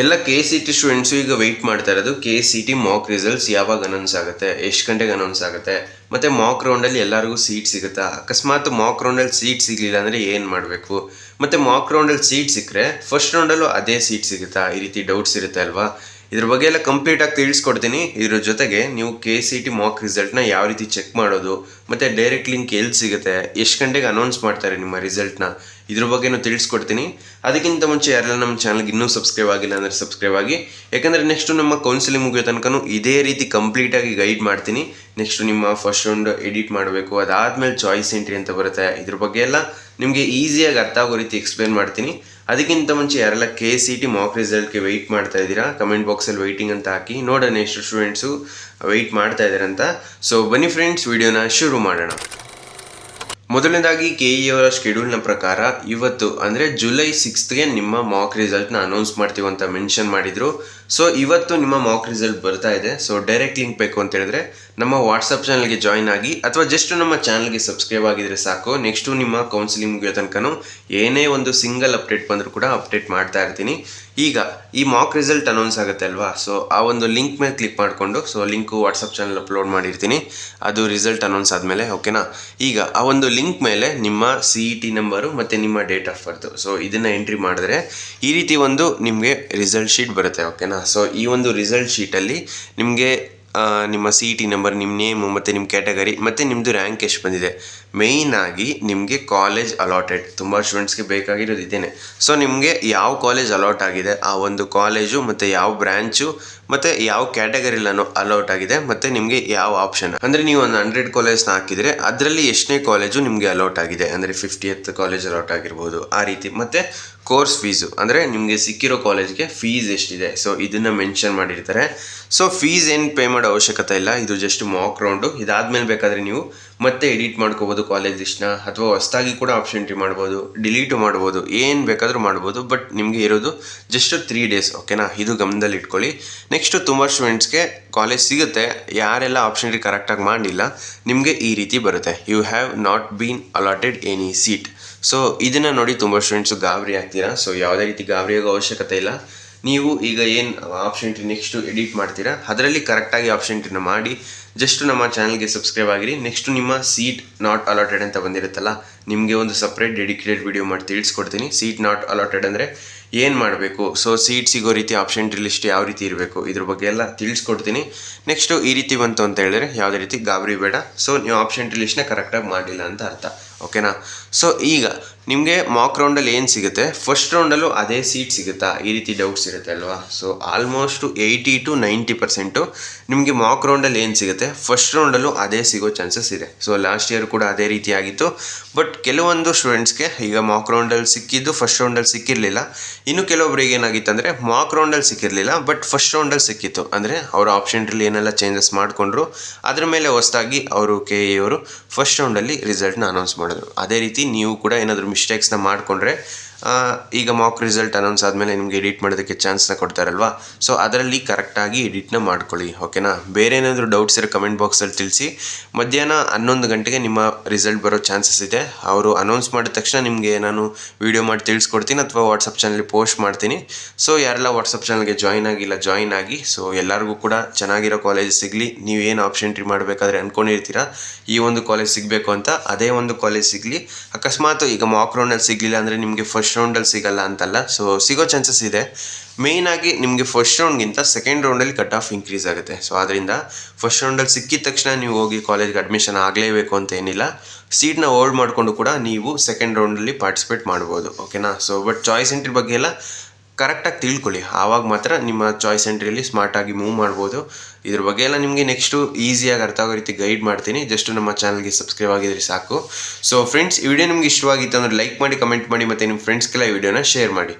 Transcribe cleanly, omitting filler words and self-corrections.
ಎಲ್ಲ ಕೆ.ಸಿ.ಟಿ ಸ್ಟೂಡೆಂಟ್ಸು ಈಗ ವೆಯ್ಟ್ ಮಾಡ್ತಾ ಇರೋದು ಕೆ.ಸಿ.ಟಿ ಮಾಕ್ ರಿಸಲ್ಟ್ಸ್ ಯಾವಾಗ ಅನೌನ್ಸ್ ಆಗುತ್ತೆ, ಎಷ್ಟು ಗಂಟೆಗೆ ಅನೌನ್ಸ್ ಆಗುತ್ತೆ, ಮತ್ತು ಮಾಕ್ ರೌಂಡಲ್ಲಿ ಎಲ್ಲರಿಗೂ ಸೀಟ್ ಸಿಗುತ್ತಾ, ಅಕಸ್ಮಾತ್ ಮಾಕ್ ರೌಂಡಲ್ಲಿ ಸೀಟ್ ಸಿಗಲಿಲ್ಲ ಅಂದರೆ ಏನು ಮಾಡಬೇಕು, ಮತ್ತು ಮಾಕ್ ರೌಂಡಲ್ಲಿ ಸೀಟ್ ಸಿಕ್ಕರೆ ಫಸ್ಟ್ ರೌಂಡಲ್ಲೂ ಅದೇ ಸೀಟ್ ಸಿಗುತ್ತಾ, ಈ ರೀತಿ ಡೌಟ್ಸ್ ಇರುತ್ತೆ ಅಲ್ವಾ. ಇದ್ರ ಬಗ್ಗೆ ಎಲ್ಲ ಕಂಪ್ಲೀಟಾಗಿ ತಿಳಿಸ್ಕೊಡ್ತೀನಿ. ಇದ್ರ ಜೊತೆಗೆ ನೀವು ಕೆ.ಸಿ.ಟಿ ಮಾಕ್ ರಿಸಲ್ಟ್ನ ಯಾವ ರೀತಿ ಚೆಕ್ ಮಾಡೋದು, ಮತ್ತು ಡೈರೆಕ್ಟ್ ಲಿಂಕ್ ಎಲ್ಲಿ ಸಿಗುತ್ತೆ, ಎಷ್ಟು ಗಂಟೆಗೆ ಅನೌನ್ಸ್ ಮಾಡ್ತಾರೆ ನಿಮ್ಮ ರಿಸಲ್ಟ್ನ, ಇದ್ರ ಬಗ್ಗೆನೂ ತಿಳಿಸ್ಕೊಡ್ತೀನಿ. ಅದಕ್ಕಿಂತ ಮುಂಚೆ ಯಾರೆಲ್ಲ ನಮ್ಮ ಚಾನಲ್ಗೆ ಇನ್ನೂ ಸಬ್ಸ್ಕ್ರೈಬ್ ಆಗಿಲ್ಲ ಅಂದರೆ ಸಬ್ಸ್ಕ್ರೈಬ್ ಆಗಿ, ಯಾಕಂದರೆ ನೆಕ್ಸ್ಟು ನಮ್ಮ ಕೌನ್ಸಿಲಿಂಗ್ ಮುಗಿಯೋ ತನಕ ಇದೇ ರೀತಿ ಕಂಪ್ಲೀಟಾಗಿ ಗೈಡ್ ಮಾಡ್ತೀನಿ. ನೆಕ್ಸ್ಟು ನಿಮ್ಮ ಫಸ್ಟ್ ರೌಂಡ್ ಎಡಿಟ್ ಮಾಡಬೇಕು, ಅದಾದಮೇಲೆ ಚಾಯ್ಸ್ ಎಂಟ್ರಿ ಅಂತ ಬರುತ್ತೆ, ಇದ್ರ ಬಗ್ಗೆ ಎಲ್ಲ ನಿಮಗೆ ಈಸಿಯಾಗಿ ಅರ್ಥ ಆಗೋ ರೀತಿ ಎಕ್ಸ್ಪ್ಲೇನ್ ಮಾಡ್ತೀನಿ. ಅದಕ್ಕಿಂತ ಮುಂಚೆ ಯಾರೆಲ್ಲ ಕೆ.ಸಿ.ಟಿ ಮಾಕ್ ರಿಸಲ್ಟ್ಗೆ ವೆಯ್ಟ್ ಮಾಡ್ತಾ ಇದ್ದೀರಾ, ಕಮೆಂಟ್ ಬಾಕ್ಸಲ್ಲಿ ವೆಯ್ಟಿಂಗ್ ಅಂತ ಹಾಕಿ, ನೋಡೋಣ ಎಷ್ಟು ಸ್ಟೂಡೆಂಟ್ಸು ವೆಯ್ಟ್ ಮಾಡ್ತಾ ಇದ್ದಾರೆ ಅಂತ. ಸೊ ಬನ್ನಿ ಫ್ರೆಂಡ್ಸ್, ವಿಡಿಯೋನ ಶುರು ಮಾಡೋಣ. ಮೊದಲನೇದಾಗಿ ಕೆ.ಇ ಅವರ ಶೆಡ್ಯೂಲ್ನ ಪ್ರಕಾರ ಇವತ್ತು ಅಂದರೆ ಜುಲೈ 6ಗೆ ನಿಮ್ಮ ಮಾಕ್ ರಿಸಲ್ಟ್ನ ಅನೌನ್ಸ್ ಮಾಡ್ತೀವಿ ಅಂತ ಮೆನ್ಷನ್ ಮಾಡಿದರು. ಸೊ ಇವತ್ತು ನಿಮ್ಮ ಮಾಕ್ ರಿಸಲ್ಟ್ ಬರ್ತಾ ಇದೆ. ಸೊ ಡೈರೆಕ್ಟ್ ಲಿಂಕ್ ಬೇಕು ಅಂತ ಹೇಳಿದ್ರೆ ನಮ್ಮ ವಾಟ್ಸಪ್ ಚಾನಲ್ಗೆ ಜಾಯ್ನ್ ಆಗಿ, ಅಥವಾ ಜಸ್ಟ್ ನಮ್ಮ ಚಾನಲ್ಗೆ ಸಬ್ಸ್ಕ್ರೈಬ್ ಆಗಿದ್ರೆ ಸಾಕು. ನೆಕ್ಸ್ಟು ನಿಮ್ಮ ಕೌನ್ಸಿಲಿಂಗ್ ಮುಗಿಯೋ ತನಕ ಏನೇ ಒಂದು ಸಿಂಗಲ್ ಅಪ್ಡೇಟ್ ಬಂದರೂ ಕೂಡ ಅಪ್ಡೇಟ್ ಮಾಡ್ತಾ ಇರ್ತೀನಿ. ಈಗ ಈ ಮಾಕ್ ರಿಸಲ್ಟ್ ಅನೌನ್ಸ್ ಆಗುತ್ತೆ ಅಲ್ವಾ, ಸೊ ಆ ಒಂದು ಲಿಂಕ್ ಮೇಲೆ ಕ್ಲಿಕ್ ಮಾಡಿಕೊಂಡು, so link WhatsApp channel upload ಮಾಡಿರ್ತೀನಿ, ಅದು ರಿಸಲ್ಟ್ ಅನೌನ್ಸ್ ಆದಮೇಲೆ, ಓಕೆನಾ. ಈಗ ಆ ಒಂದು ಲಿಂಕ್ ಮೇಲೆ ನಿಮ್ಮ CET ನಂಬರು ಮತ್ತು ನಿಮ್ಮ ಡೇಟ್ ಆಫ್ ಬರ್ತು, ಸೊ ಇದನ್ನು ಎಂಟ್ರಿ ಮಾಡಿದ್ರೆ ಈ ರೀತಿ ಒಂದು ನಿಮಗೆ ರಿಸಲ್ಟ್ ಶೀಟ್ ಬರುತ್ತೆ, ಓಕೆನಾ. ಸೊ ಈ ಒಂದು ರಿಸಲ್ಟ್ ಶೀಟಲ್ಲಿ ನಿಮಗೆ ನಿಮ್ಮ CET ನಂಬರ್, ನಿಮ್ಮ ನೇಮು ಮತ್ತು ನಿಮ್ಮ ಕ್ಯಾಟಗರಿ ಮತ್ತು ನಿಮ್ಮದು ರ್ಯಾಂಕ್ ಎಷ್ಟು ಬಂದಿದೆ, ಮೇಯ್ನಾಗಿ ನಿಮಗೆ ಕಾಲೇಜ್ ಅಲಾಟೆಡ್, ತುಂಬ ಸ್ಟೂಡೆಂಟ್ಸ್ಗೆ ಬೇಕಾಗಿರೋದು ಇದೇನೆ. ಸೊ ನಿಮಗೆ ಯಾವ ಕಾಲೇಜ್ ಅಲಾಟ್ ಆಗಿದೆ, ಆ ಒಂದು ಕಾಲೇಜು ಮತ್ತು ಯಾವ ಬ್ರ್ಯಾಂಚು ಮತ್ತು ಯಾವ ಕ್ಯಾಟಗರಿಲೂ ಅಲೌಟ್ ಆಗಿದೆ, ಮತ್ತು ನಿಮಗೆ ಯಾವ ಆಪ್ಷನ್, ಅಂದರೆ ನೀವು ಒಂದು 100 ಕಾಲೇಜ್ನ ಹಾಕಿದರೆ ಅದರಲ್ಲಿ ಎಷ್ಟನೇ ಕಾಲೇಜು ನಿಮಗೆ ಅಲೌಟ್ ಆಗಿದೆ, ಅಂದರೆ 50th ಕಾಲೇಜ್ ಅಲೌಟ್ ಆಗಿರ್ಬೋದು, ಆ ರೀತಿ. ಮತ್ತು ಕೋರ್ಸ್ ಫೀಸು, ಅಂದರೆ ನಿಮಗೆ ಸಿಕ್ಕಿರೋ ಕಾಲೇಜ್ಗೆ ಫೀಸ್ ಎಷ್ಟಿದೆ, ಸೊ ಇದನ್ನು ಮೆನ್ಷನ್ ಮಾಡಿರ್ತಾರೆ. ಸೊ ಫೀಸ್ ಏನು ಪೇ ಮಾಡೋ ಅವಶ್ಯಕತೆ ಇಲ್ಲ, ಇದು ಜಸ್ಟ್ ಮಾಕ್ ರೌಂಡು. ಇದಾದಮೇಲೆ ಬೇಕಾದರೆ ನೀವು ಮತ್ತೆ ಎಡಿಟ್ ಮಾಡ್ಕೋಬೋದು ಕಾಲೇಜ್ ಲಿಸ್ಟ್ನ, ಅಥವಾ ಹೊಸದಾಗಿ ಕೂಡ ಆಪ್ಷನ್ ಎಂಟ್ರಿ ಮಾಡ್ಬೋದು, ಡಿಲೀಟು ಮಾಡ್ಬೋದು, ಏನು ಬೇಕಾದರೂ ಮಾಡ್ಬೋದು. ಬಟ್ ನಿಮಗೆ ಇರೋದು ಜಸ್ಟ್ 3 days, ಓಕೆನಾ. ಇದು ಗಮನದಲ್ಲಿ ಇಟ್ಕೊಳ್ಳಿ. ನೆಕ್ಸ್ಟು ತುಂಬ ಸ್ಟೂಡೆಂಟ್ಸ್ಗೆ ಕಾಲೇಜ್ ಸಿಗುತ್ತೆ, ಯಾರೆಲ್ಲ ಆಪ್ಷನ್ ಎಂಟ್ರಿ ಕರೆಕ್ಟಾಗಿ ಮಾಡಿಲ್ಲ ನಿಮಗೆ ಈ ರೀತಿ ಬರುತ್ತೆ, you have not been allotted any seat. So ಇದನ್ನು ನೋಡಿ ತುಂಬ ಸ್ಟೂಡೆಂಟ್ಸು ಗಾಬರಿ ಆಗ್ತೀರಾ. ಸೊ ಯಾವುದೇ ರೀತಿ ಗಾಬರಿ ಆಗೋ ಅವಶ್ಯಕತೆ ಇಲ್ಲ. ನೀವು ಈಗ ಏನು ಆಪ್ಷನ್ ಎಂಟ್ರಿ ನೆಕ್ಸ್ಟು ಎಡಿಟ್ ಮಾಡ್ತೀರಾ ಅದರಲ್ಲಿ ಕರೆಕ್ಟಾಗಿ ಆಪ್ಷನ್ ಎಂಟ್ರಿನ ಮಾಡಿ ಜಸ್ಟ್ ನಮ್ಮ ಚಾನಲ್ಗೆ ಸಬ್ಸ್ಕ್ರೈಬ್ ಆಗಿರಿ. ನೆಕ್ಸ್ಟು ನಿಮ್ಮ ಸೀಟ್ ನಾಟ್ ಅಲಾಟೆಡ್ ಅಂತ ಬಂದಿರುತ್ತಲ್ಲ, ನಿಮಗೆ ಒಂದು ಸಪ್ರೇಟ್ ಡೆಡಿಕೇಟೆಡ್ ವಿಡಿಯೋ ಮಾಡಿ ತಿಳಿಸ್ಕೊಡ್ತೀನಿ. ಸೀಟ್ ನಾಟ್ ಅಲಾಟೆಡ್ ಅಂದರೆ ಏನು ಮಾಡಬೇಕು, ಸೊ ಸೀಟ್ ಸಿಗೋ ರೀತಿ ಆಪ್ಷನ್ ಎಂಟ್ರಿ ಲಿಸ್ಟ್ ಯಾವ ರೀತಿ ಇರಬೇಕು, ಇದ್ರ ಬಗ್ಗೆ ಎಲ್ಲ ತಿಳಿಸ್ಕೊಡ್ತೀನಿ. ನೆಕ್ಸ್ಟು ಈ ರೀತಿ ಬಂತು ಅಂತ ಹೇಳಿದ್ರೆ ಯಾವುದೇ ರೀತಿ ಗಾಬರಿ ಬೇಡ. ಸೊ ನೀವು ಆಪ್ಷನ್ ಎಂಟ್ರಿ ಲಿಸ್ಟ್ನ ಕರೆಕ್ಟಾಗಿ ಮಾಡಿಲ್ಲ ಅಂತ ಅರ್ಥ, ಓಕೆನಾ. ಸೊ ಈಗ ನಿಮಗೆ ಮಾಕ್ ರೌಂಡಲ್ಲಿ ಏನು ಸಿಗುತ್ತೆ, ಫಸ್ಟ್ ರೌಂಡಲ್ಲೂ ಅದೇ ಸೀಟ್ ಸಿಗುತ್ತಾ, ಈ ರೀತಿ ಡೌಟ್ಸ್ ಇರುತ್ತೆ ಅಲ್ವಾ. ಸೊ ಆಲ್ಮೋಸ್ಟು 80 to 90% ನಿಮಗೆ ಮಾಕ್ ರೌಂಡಲ್ಲಿ ಏನು ಸಿಗುತ್ತೆ ಫಸ್ಟ್ ರೌಂಡಲ್ಲೂ ಅದೇ ಸಿಗೋ ಚಾನ್ಸಸ್ ಇದೆ. ಸೊ ಲಾಸ್ಟ್ ಇಯರ್ ಕೂಡ ಅದೇ ರೀತಿ ಆಗಿತ್ತು. ಬಟ್ ಕೆಲವೊಂದು ಸ್ಟೂಡೆಂಟ್ಸ್ಗೆ ಈಗ ಮಾಕ್ ರೌಂಡಲ್ಲಿ ಸಿಕ್ಕಿದ್ದು ಫಸ್ಟ್ ರೌಂಡಲ್ಲಿ ಸಿಕ್ಕಿರಲಿಲ್ಲ. ಇನ್ನು ಕೆಲವೊಬ್ಬರಿಗೆ ಏನಾಗಿತ್ತು ಅಂದರೆ ಮಾಕ್ ರೌಂಡಲ್ಲಿ ಸಿಕ್ಕಿರಲಿಲ್ಲ ಬಟ್ ಫಸ್ಟ್ ರೌಂಡಲ್ಲಿ ಸಿಕ್ಕಿತ್ತು, ಅಂದರೆ ಅವರ ಆಪ್ಷನ್ ಎಂಟ್ರಿಲಿ ಏನೆಲ್ಲ ಚೇಂಜಸ್ ಮಾಡಿಕೊಂಡ್ರು ಅದ್ರ ಮೇಲೆ ಹೊಸದಾಗಿ ಅವರು ಕೆ.ಇ ಅವರು ಫಸ್ಟ್ ರೌಂಡಲ್ಲಿ ರಿಸಲ್ಟ್ನ ಅನೌನ್ಸ್ ಮಾಡಿದ್ರು. ಅದೇ ರೀತಿ ನೀವು ಕೂಡ ಏನಾದರೂ ಮಿಸ್ಟೇಕ್ಸ್ನ ಮಾಡಿಕೊಂಡ್ರೆ ಈಗ ಮಾಕ್ ರಿಸಲ್ಟ್ ಅನೌನ್ಸ್ ಆದಮೇಲೆ ನಿಮಗೆ ಎಡಿಟ್ ಮಾಡೋದಕ್ಕೆ ಚಾನ್ಸ್ನ ಕೊಡ್ತಾರಲ್ವಾ, ಸೊ ಅದರಲ್ಲಿ ಕರೆಕ್ಟಾಗಿ ಎಡಿಟ್ನ ಮಾಡ್ಕೊಳ್ಳಿ, ಓಕೆನಾ. ಬೇರೆ ಏನಾದರೂ ಡೌಟ್ಸ್ ಇರೋ ಕಮೆಂಟ್ ಬಾಕ್ಸಲ್ಲಿ ತಿಳಿಸಿ. ಮಧ್ಯಾಹ್ನ 11 ಗಂಟೆಗೆ ನಿಮ್ಮ ರಿಸಲ್ಟ್ ಬರೋ ಚಾನ್ಸಸ್ ಇದೆ. ಅವರು ಅನೌನ್ಸ್ ಮಾಡಿದ ತಕ್ಷಣ ನಿಮಗೆ ನಾನು ವೀಡಿಯೋ ಮಾಡಿ ತಿಳಿಸ್ಕೊಡ್ತೀನಿ, ಅಥವಾ ವಾಟ್ಸಪ್ ಚಾನಲ್ಗೆ ಪೋಸ್ಟ್ ಮಾಡ್ತೀನಿ. ಸೊ ಯಾರೆಲ್ಲ ವಾಟ್ಸಪ್ ಚಾನಲ್ಗೆ ಜಾಯ್ನ್ ಆಗಿಲ್ಲ ಜಾಯ್ನ್ ಆಗಿ. ಸೊ ಎಲ್ಲರಿಗೂ ಕೂಡ ಚೆನ್ನಾಗಿರೋ ಕಾಲೇಜ್ ಸಿಗಲಿ. ನೀವೇನು ಆಪ್ಷನ್ ಎಂಟ್ರಿ ಮಾಡಬೇಕಾದ್ರೆ ಅಂದ್ಕೊಂಡಿರ್ತೀರಾ ಈ ಒಂದು ಕಾಲೇಜ್ ಸಿಗಬೇಕು ಅಂತ, ಅದೇ ಒಂದು ಕಾಲೇಜ್ ಸಿಗಲಿ. ಅಕಸ್ಮಾತ್ ಈಗ ಮಾಕ್ ರೌಂಡಲ್ಲಿ ಸಿಗಲಿಲ್ಲ ಅಂದರೆ ನಿಮಗೆ ಫಸ್ಟ್ ರೌಂಡಲ್ಲಿ ಸಿಗಲ್ಲ ಅಂತಲ್ಲ, ಸೊ ಸಿಗೋ ಚಾನ್ಸಸ್ ಇದೆ. ಮೇಯ್ನಾಗಿ ನಿಮಗೆ ಫಸ್ಟ್ ರೌಂಡ್ಗಿಂತ ಸೆಕೆಂಡ್ ರೌಂಡಲ್ಲಿ ಕಟ್ ಆಫ್ ಇನ್ಕ್ರೀಸ್ ಆಗುತ್ತೆ. ಸೊ ಆದ್ದರಿಂದ ಫಸ್ಟ್ ರೌಂಡಲ್ಲಿ ಸಿಕ್ಕಿದ ತಕ್ಷಣ ನೀವು ಹೋಗಿ ಕಾಲೇಜ್ಗೆ ಅಡ್ಮಿಷನ್ ಆಗಲೇಬೇಕು ಅಂತ ಏನಿಲ್ಲ. ಸೀಟ್ನ ಹೋಲ್ಡ್ ಮಾಡಿಕೊಂಡು ಕೂಡ ನೀವು ಸೆಕೆಂಡ್ ರೌಂಡಲ್ಲಿ ಪಾರ್ಟಿಸಿಪೇಟ್ ಮಾಡ್ಬೋದು, ಓಕೆನಾ. ಸೊ ಬಟ್ ಚಾಯ್ಸ್ ಎಂಟ್ರಿ ಬಗ್ಗೆ ಎಲ್ಲ ಕರೆಕ್ಟಾಗಿ ತಿಳ್ಕೊಳ್ಳಿ, ಆವಾಗ ಮಾತ್ರ ನಿಮ್ಮ ಚಾಯ್ಸ್ ಎಂಟ್ರಿಯಲ್ಲಿ ಸ್ಮಾರ್ಟಾಗಿ ಮೂವ್ ಮಾಡ್ಬೋದು. ಇದ್ರ ಬಗ್ಗೆ ಎಲ್ಲ ನಿಮಗೆ ನೆಕ್ಸ್ಟು ಈಸಿಯಾಗಿ ಅರ್ಥ ಆಗೋ ರೀತಿ ಗೈಡ್ ಮಾಡ್ತೀನಿ. ಜಸ್ಟ್ ನಮ್ಮ ಚಾನಲ್ಗೆ ಸಬ್ಸ್ಕ್ರೈಬ್ ಆಗಿದ್ರೆ ಸಾಕು. ಸೊ ಫ್ರೆಂಡ್ಸ್, ಈ ವಿಡಿಯೋ ನಿಮ್ಗೆ ಇಷ್ಟವಾಗಿತ್ತು ಅಂದರೆ ಲೈಕ್ ಮಾಡಿ, ಕಮೆಂಟ್ ಮಾಡಿ, ಮತ್ತು ನಿಮ್ಮ ಫ್ರೆಂಡ್ಸ್ಗೆಲ್ಲ ಈ ವಿಡಿಯೋನ ಶೇರ್ ಮಾಡಿ.